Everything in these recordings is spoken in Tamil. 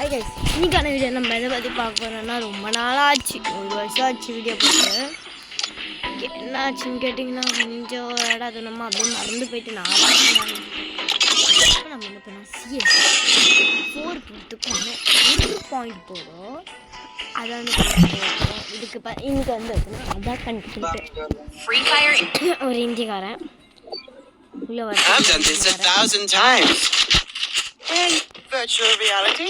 ஹாய் கைஸ், இன்னைக்கான வீடியோ நம்ம எதை பற்றி பார்க்க போகிறோம்னா ரொம்ப நாளாச்சு, 1 வருஷம் ஆச்சு வீடியோ போட்டு. என்ன ஆச்சுன்னு கேட்டிங்கன்னா கொஞ்சம் இடம் நம்ம அப்படியே மறந்து போயிட்டு நான் இப்போ நம்ம என்ன பண்ணோம், CS 4 போகிறதுக்கு 1 பாயிண்ட் போகிறோம். அதை வந்து போகிறோம். இதுக்கு இன்னைக்கு வந்து அதான் கண்டிப்பாக ஒரு இந்திக்காரன் உள்ள வர virtual reality.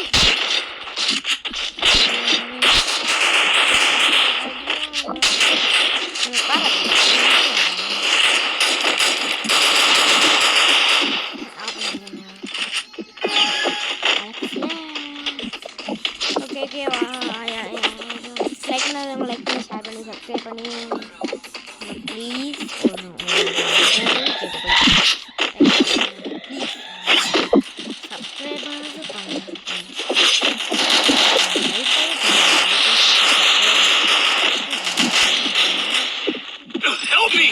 Okay, like பண்ணி ஷேர் பண்ணி சப்ஸ்கிரைப் பண்ணி please Help me!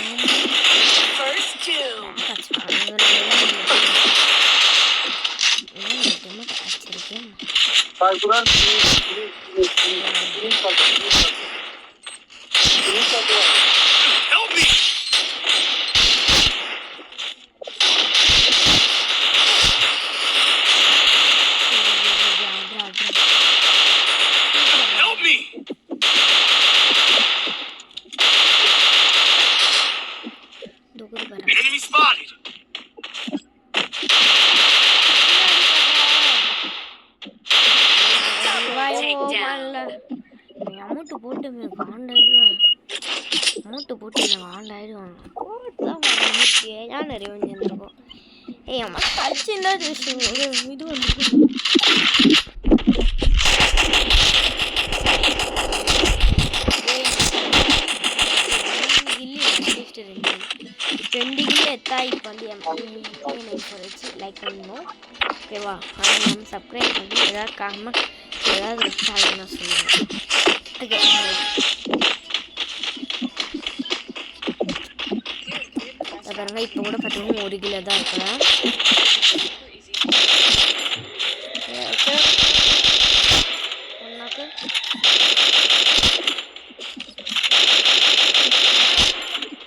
Help me! Enemy spotted! Amount போட்டு காண்டாயிடுவாங்க ஏன் நிறைய வந்துருக்கும். ஏய் அம்மா கழிச்சுன்னா இது வந்து கில்லி 2 கில்லி எத்தா இப்போ வந்து வச்சு லைக் பண்ணணும். ஓகேவா? ஆனால் நம்ம சப்ஸ்கிரைப் பண்ணி ஏதாவது வச்சாலும் நான் சொல்லுவேன். ஓகே பாருங்க, இப்போ கூட பார்த்தீங்கன்னா 1 கிலோ தான் இருக்கலாம். ஒன்னாக்கு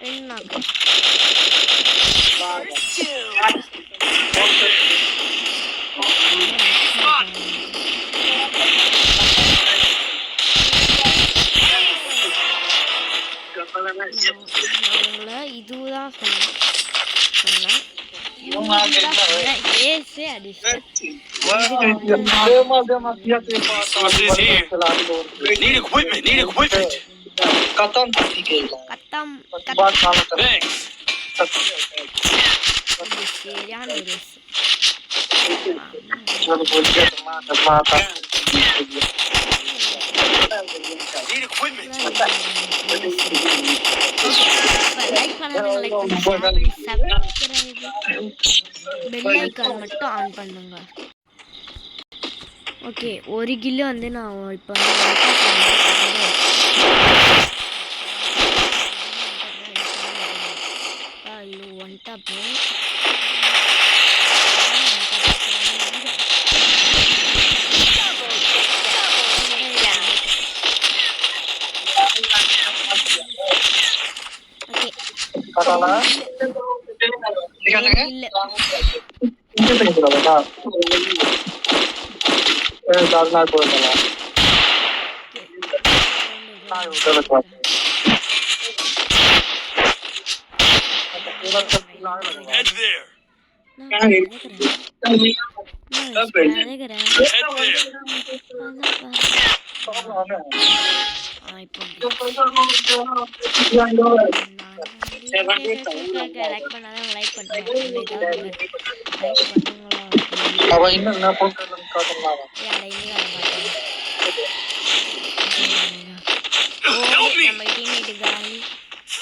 ரெண்டாக்கு இதுதான் சொன்னேன். ஏசே அடிஷன் Need equipment. கத்தம் சரியான ஒரு லைக் பண்ணுங்க, பெல் ஐகான் மட்டும் ஆன் பண்ணுங்க. ஓகே, 1 கிலோ வந்து நான் இப்போ one tap Head there. Like பண்ணாதான் லைக் பண்ணுங்க.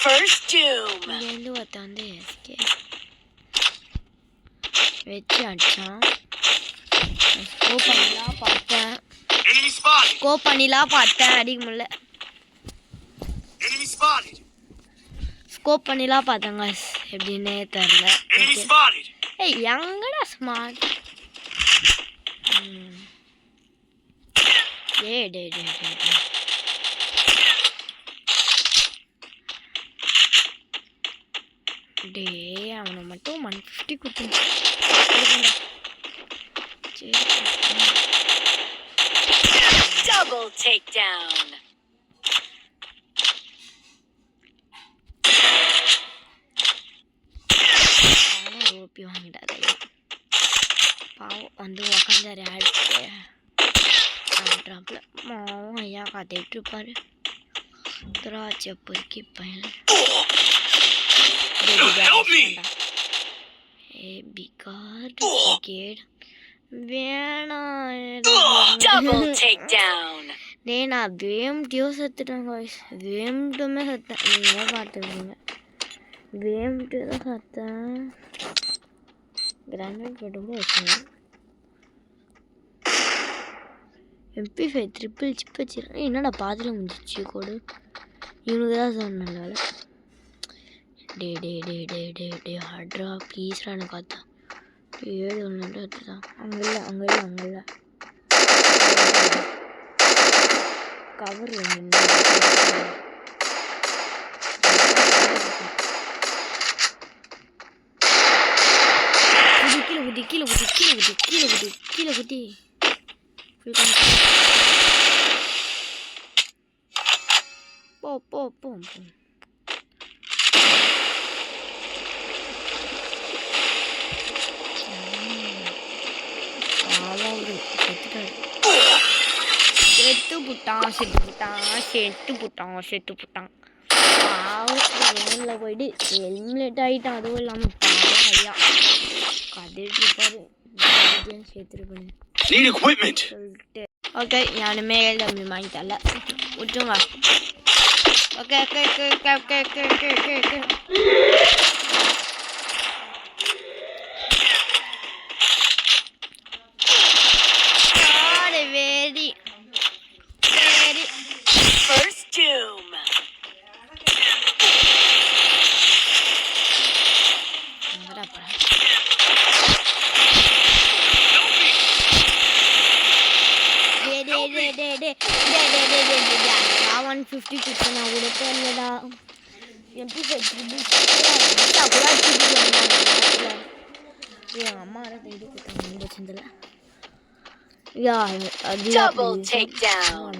First doom. இங்கேருந்து ஒருத்தன் வந்து வச்சு அடிச்சான். ஸ்கோப் பண்ணிலாம் பார்த்தேன் அடிக்க முடியல. ஸ்கோப் பண்ணிலாம் பார்த்தேங்க, எப்படின்னே தெரில. ஏய் எங்கடா ஸ்மார்ட் அவனை மட்டும் 150 கொடுத்து Double takedown. ஓபி வாங்கிட்டாரு பாவம் வந்து உக்காந்தாரு ட்ராப்ல மாவும் ஐயா கத்திட்டு இருப்பாரு திராட்சை பொறுக்கி பையன் நான் வேம்டியோ செத்துட்டேன் வேம்டுமே செத்தேன் நீங்க பார்த்துருக்கீங்க வேம்ட்டு தான் செத்தேன் கிரானைட் போட்டும்போது வச்சுருந்தேன் MP5 ட்ரிபிள் சிப் வச்சிருக்கேன் என்னடா பாதியில் முடிஞ்சிச்சு கோடு இவனுக்கு தான் சொன்னால டே ஹார்ட்ரா ப்ளீஸ்ரா எனக்கு பார்த்தா 7 ஒன்று எடுத்துதான் அங்கே கவர் கீழே குட்டி போ செத்து புட்டான் பாவம் போயிட்டு ஹெல்மெட் ஆகிட்டான் அதுவும் இல்லாமல் பாவம் ஐயா கதிட்டு இருப்பாரு சேர்த்துருப்பேன் சொல்லிட்டு ஓகே யானுமே வாங்கி தரல விட்டுருங்க okay very First doom. Double takedown.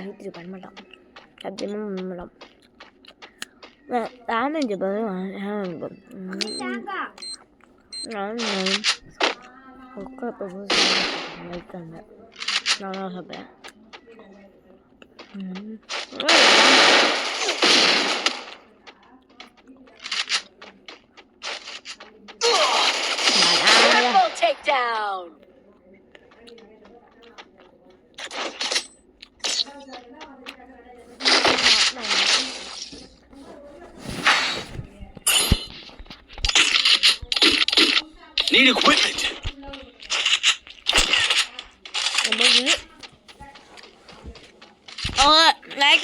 Triple takedown. Need equipment. Oh, like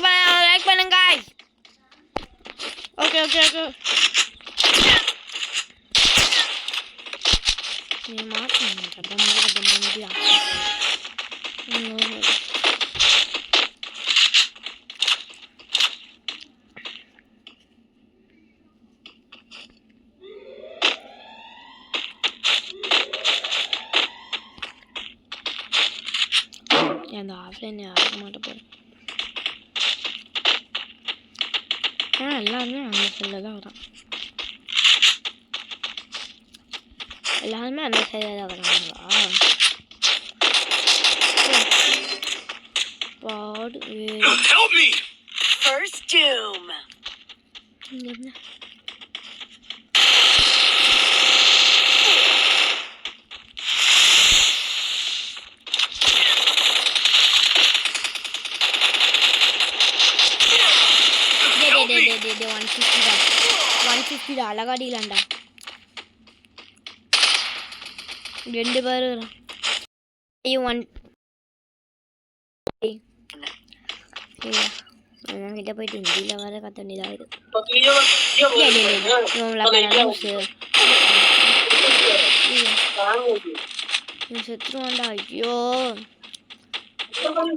பண்ணுங்க guys. Okay. நீ மாட்டேன் முடியா அந்த ஆஃப்லைன் யாருக்க மாட்டேன் போகிறேன் எல்லாருமே அந்த சைடில் தான் வரான் எல்லாருமே அந்த சைடில் தான் வராங்களா பாடு Help me. First doom. என்ன டே 150 அழகா டீலாண்டா 2 பேர் கிட்ட போயிட்டு ஹிந்தியில் வர கத்த வேண்டியதாகுது செத்துருவான்டா ஐயோ Double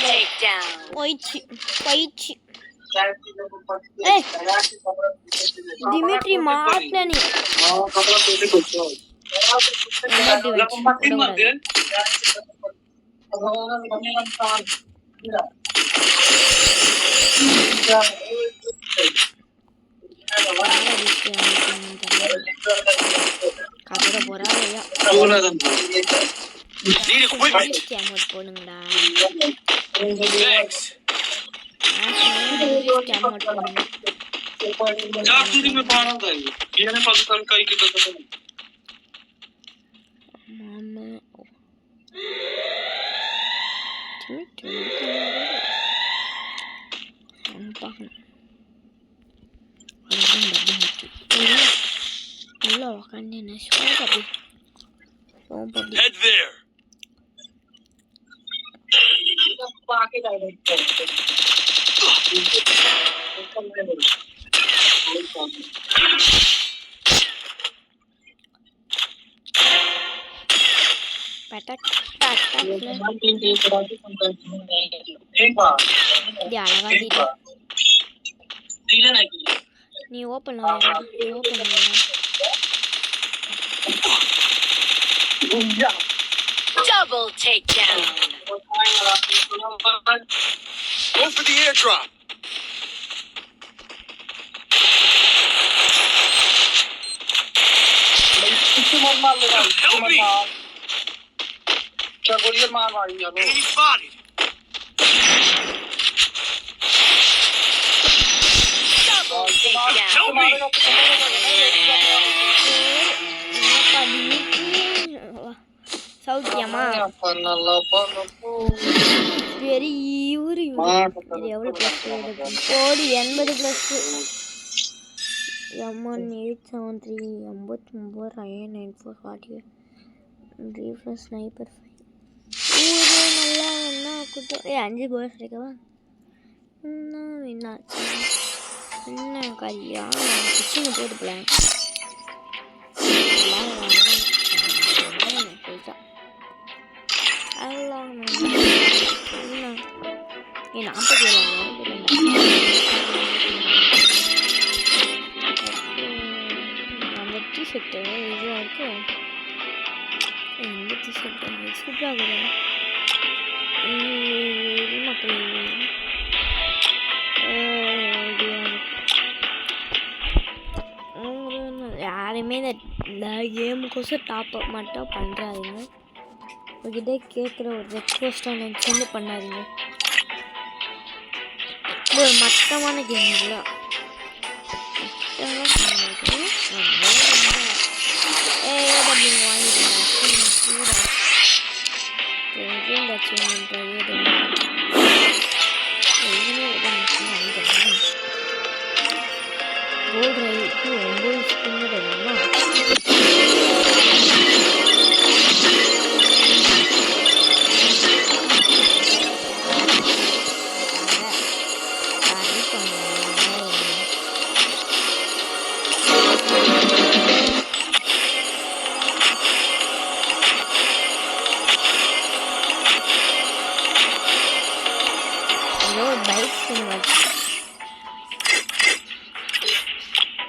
takedown. போயிடுச்சு போயிடுச்சு. ஏய் டிமிட்ரி மாட்ல நீ கபட போறா ஐயா Need equipment. கேமரா போடுங்கடா Thanks. கேமரா போடுங்க जाकुरी में पाना था ये ने पाकिस्तान का एक करता था मामा हम பார்க்கணும் உள்ள உட்காந்து என்ன சோபடி Head there. பட்டக் பட்டக்ல இது அழகா நீ open Double takedown. Go for the airdrop. Help me. Enemy spotted. Double takedown. Help me. சௌக்கியமா பெரிய ஊரு இது எவ்வளவு பிளஸ் கோடி 80 plus M1873 89 Ryan 9440 refresh sniper ஊரு நல்லா என்ன கூட்டம் 5 கோல்ஸ் இருக்கவா என்னாச்சு என்ன கல்யாணம் கிச்சன் போட்டு போலாம் அந்த டிஷர்ட்டு இதுவாக இருக்கும் எந்த டிஷர்ட்டு சூப்பராக மக்கள் யாருமே இந்த கேமுக்கோசம் டாப்அப் மட்டும் பண்ணுறாதீங்க உங்ககிட்ட கேட்குற ஒரு ரெக்வஸ்ட்டாக நினச்சி பண்ணாதீங்க ஒரு மட்டமான கேம் இல்லை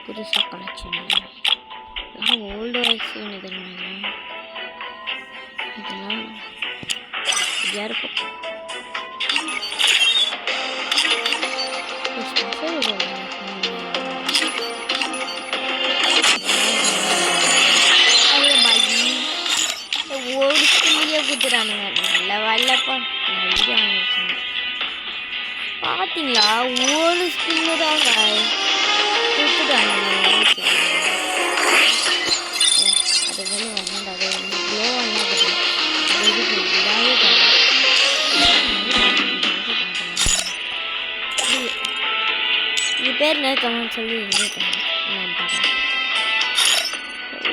புதுசாக கலெக்ஷன் இதெல்லாம் ஓல்டு வயசுன்னு இதெல்லாம் இதாக இருக்கும் ஒரு ஸ்கில்லியே கொடுத்துறானுங்க நல்ல வரலப்பா நல்லா வாங்கிருக்காங்க பார்த்தீங்களா ஒரு ஸ்கின்னு தான் கொடுத்துட்டாங்க அது வந்து வேண்டாம் க்ளோ இது பேர் என்ன கமெண்ட் சொல்லி நான் பார்க்குறேன்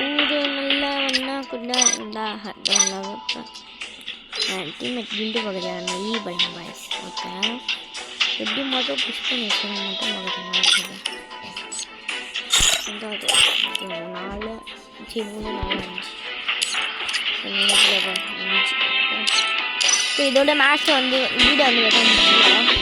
ஊரு நல்லா ஒன்றா கூட இருந்தா டீம்மேட் கிண்டு பகுதியாக நெய் பயம் பாய்ஸ் ஓகே எப்படி மட்டும் புஷ் பண்ணி வச்சுருங்க மட்டும் பகுதியாக 4 3 4 5 ஸோ இதோட மேட்ச் வந்து வீடியோ வந்து வெட்ட முடிச்சுக்கலாம்.